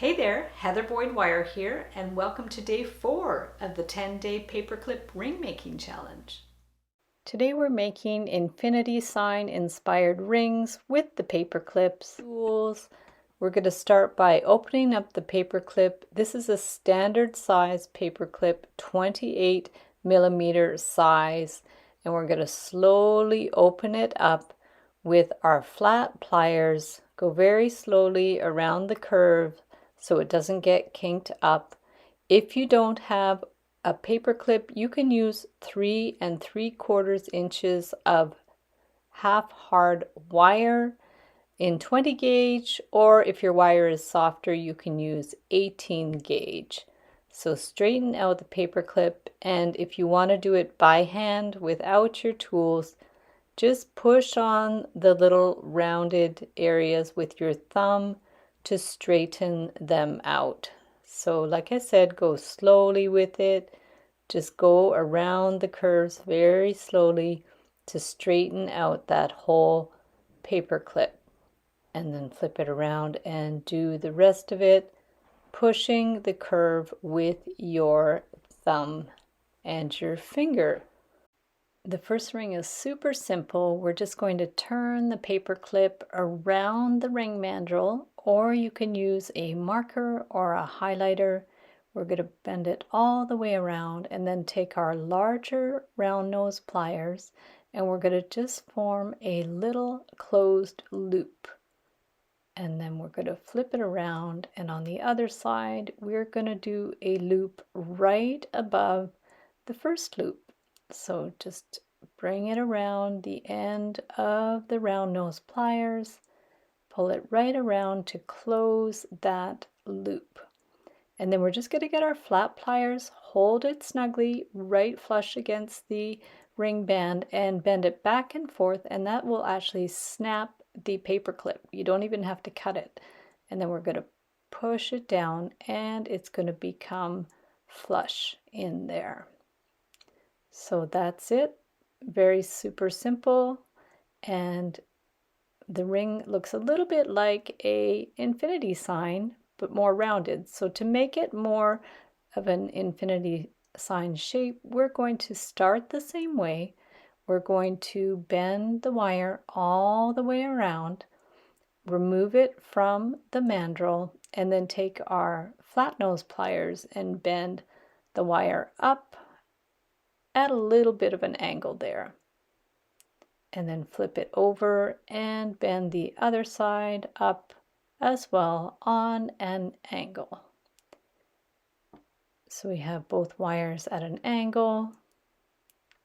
Hey there, Heather Boyd Wire here, and welcome to day 4 of the 10-day paperclip ring making challenge. Today we're making infinity sign inspired rings with the paperclips tools. We're going to start by opening up the paperclip. This is a standard size paperclip, 28 millimeter size, and we're going to slowly open it up with our flat pliers. Go very slowly around the curve so it doesn't get kinked up. If you don't have a paperclip, you can use 3 3/4 inches of half hard wire in 20 gauge, or if your wire is softer, you can use 18 gauge. So straighten out the paperclip, and if you want to do it by hand without your tools, just push on the little rounded areas with your thumb to straighten them out. So like I said, go slowly with it. Just go around the curves very slowly to straighten out that whole paper clip. And then flip it around and do the rest of it, pushing the curve with your thumb and your finger. The first ring is super simple. We're just going to turn the paper clip around the ring mandrel, or you can use a marker or a highlighter. We're going to bend it all the way around and then take our larger round nose pliers and we're going to just form a little closed loop. And then we're going to flip it around, and on the other side we're going to do a loop right above the first loop. So just bring it around the end of the round nose pliers, pull it right around to close that loop. And then we're just going to get our flat pliers, hold it snugly right flush against the ring band and bend it back and forth, and that will actually snap the paper clip. You don't even have to cut it. And then we're going to push it down and it's going to become flush in there. So that's it. Very super simple, and the ring looks a little bit like a infinity sign but more rounded. So to make it more of an infinity sign shape, we're going to start the same way. We're going to bend the wire all the way around, remove it from the mandrel, and then take our flat nose pliers and bend the wire up at a little bit of an angle there. And then flip it over and bend the other side up as well on an angle. So we have both wires at an angle.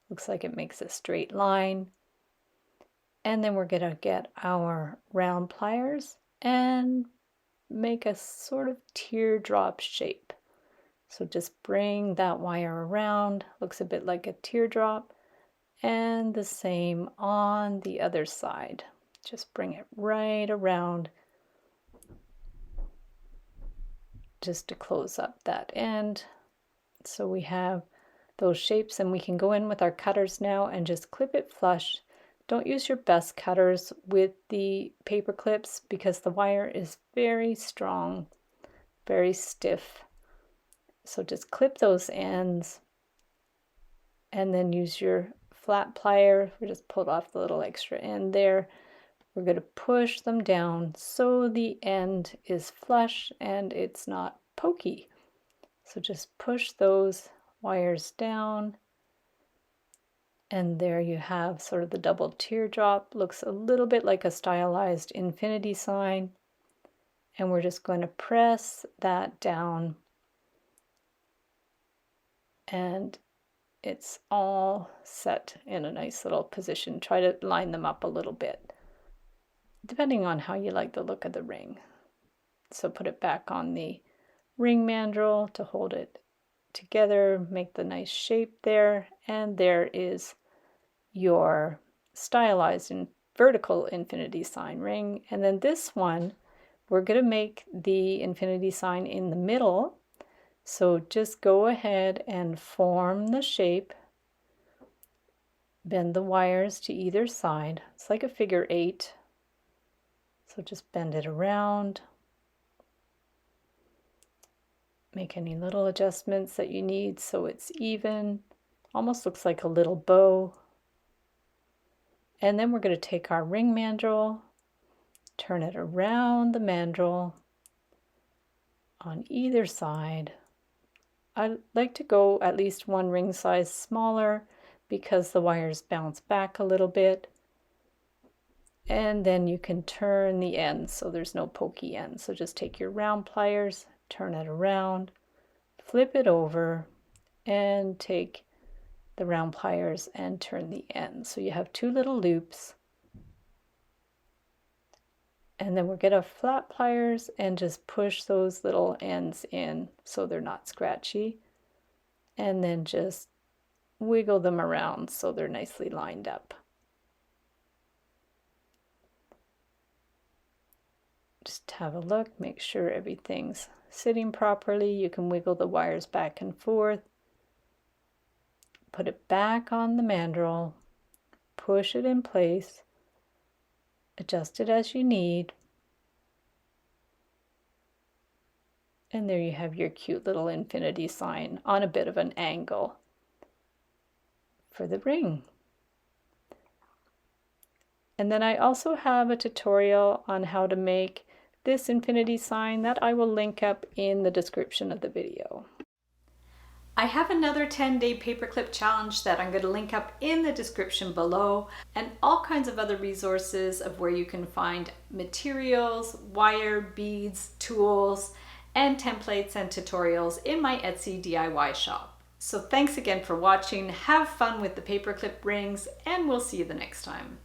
Looks like it makes a straight line. And then we're going to get our round pliers and make a sort of teardrop shape. So just bring that wire around, looks a bit like a teardrop, and the same on the other side. Just bring it right around just to close up that end. So we have those shapes, and we can go in with our cutters now and just clip it flush. Don't use your best cutters with the paper clips because the wire is very strong, very stiff. So just clip those ends and then use your flat plier. We just pulled off the little extra end there. We're going to push them down so the end is flush and it's not pokey. So just push those wires down, and there you have sort of the double teardrop. Looks a little bit like a stylized infinity sign, and we're just going to press that down, and it's all set in a nice little position. Try to line them up a little bit, depending on how you like the look of the ring. So put it back on the ring mandrel to hold it together, make the nice shape there, and there is your stylized and vertical infinity sign ring. And then this one, we're going to make the infinity sign in the middle. So just go ahead and form the shape, bend the wires to either side. It's like a figure 8. So just bend it around. Make any little adjustments that you need so it's even. Almost looks like a little bow. And then we're going to take our ring mandrel, turn it around the mandrel on either side. I like to go at least one ring size smaller because the wires bounce back a little bit. And then you can turn the ends so there's no pokey ends. So just take your round pliers, turn it around, flip it over, and take the round pliers and turn the ends. So you have two little loops. And then we'll get our flat pliers and just push those little ends in so they're not scratchy. And then just wiggle them around so they're nicely lined up. Just have a look, make sure everything's sitting properly. You can wiggle the wires back and forth. Put it back on the mandrel, push it in place, adjust it as you need. And there you have your cute little infinity sign on a bit of an angle for the ring. And then I also have a tutorial on how to make this infinity sign that I will link up in the description of the video. I have another 10-day paperclip challenge that I'm going to link up in the description below, and all kinds of other resources of where you can find materials, wire, beads, tools, and templates and tutorials in my Etsy DIY shop. So thanks again for watching, have fun with the paperclip rings, and we'll see you the next time.